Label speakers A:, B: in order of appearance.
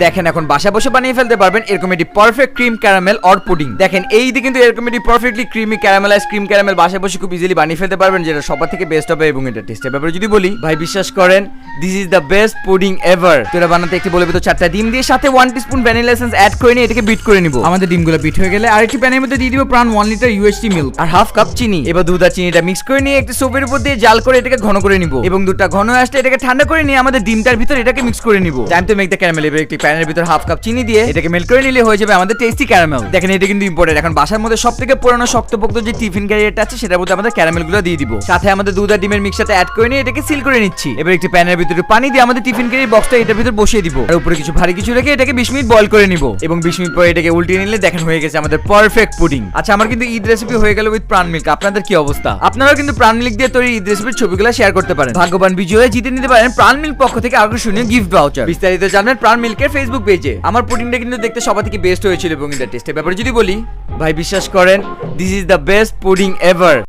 A: দেখেন এখন বাসা বসে বানিয়ে ফেলতে পারবেন এরকম একটি perfect cream caramel or pudding. দেখেন এই দিকে কিন্তু এরকম একটি perfectly creamy caramelise cream caramel বাসা বসে খুব ইজিলি বানিয়ে ফেলতে পারবেন, যেটা সবার থেকে বেস্ট হবে এবং এটা টেস্টের ব্যাপারে যদি বলি ভাই বিশ্বাস করেন this is the best pudding ever. তো এটা বানাতে একটি বলে ভিতর 4টা ডিম দিয়ে সাথে 1 টিস্পুন ভ্যানিলা এসেন্স অ্যাড করে নিয়ে এটাকে বিট করে নিব। আমাদের ডিমগুলো বিট হয়ে গেলে আরেকটি প্যানের মধ্যে দিয়ে দিব প্রাণ 1 লিটার ইউএসটি মিল্ক আর হাফ কাপ চিনি। এবার দুধ আর চিনিটা মিক্স করে নিয়ে একটি সোপের উপর দিয়ে জাল করে এটাকে ঘন করে নিব এবং দুধটা ঘন হয়ে আসলে এটাকে ঠান্ডা করে নিয়ে আমাদের ডিমটার ভিতর এটাকে মিক্স করে নিব। Time to make the caramel. এবার একটি প্যানের ভিতর হাফ কাপ চিনি দিয়ে এটাকে মেল্ট করে নিলে হয়ে যাবে আমাদের টেস্টি ক্যারামেল। দেখেন এটা কিন্তু ইম্পর্টেন্ট, এখন বাসার মধ্যে সবথেকে পুরনো শক্তপোক্ত যে টিফিন ক্যারিয়ারটা আছে সেটার মধ্যে আমাদের ক্যারামেলগুলো দিয়ে দিব। সাথে আমাদের দুধ আর ডিমের মিক্সচারটা অ্যাড করে নিয়ে এটাকে সিল করে নিচ্ছি। এবার একটি প্যানের ভিতরে পানি দিয়ে আমাদের টিফিন ক্যারিয়ার বক্সটা এটার ভিতর বসিয়ে দিব আর উপরে কিছু ভারী কিছু রেখে এটাকে 20 মিনিট বয়েল করে নিব এবং 20 মিনিট পরে এটাকে উল্টিয়ে নিলে দেখেন হয়ে গেছে আমাদের পারফেক্ট পুডিং। আচ্ছা আমার কিন্তু ঈদ রেসিপি হয়ে গেল উইথ প্রাণ মিল্ক। আপনাদের কি অবস্থা? আপনারাও কিন্তু প্রাণ মিল্ক দিয়ে তৈরি ঈদ রেসিপির ছবিগুলো শেয়ার করতে পারেন। ভাগ্যবান বিজয়ী জিতে নিতে পারেন প্রাণ মিল্ক পক্ষ থেকে আকর্ষণীয় গিফট ভাউচার। বিস্তারিত জানবেন প্রাণ মিল্কের ফেসবুক পেজে। আমার পুডিংটা কিন্তু দেখতে সবার থেকে বেস্ট হয়েছিল এবং এটা টেস্টের ব্যাপারে যদি বলি ভাই বিশ্বাস করেন this is the best pudding ever.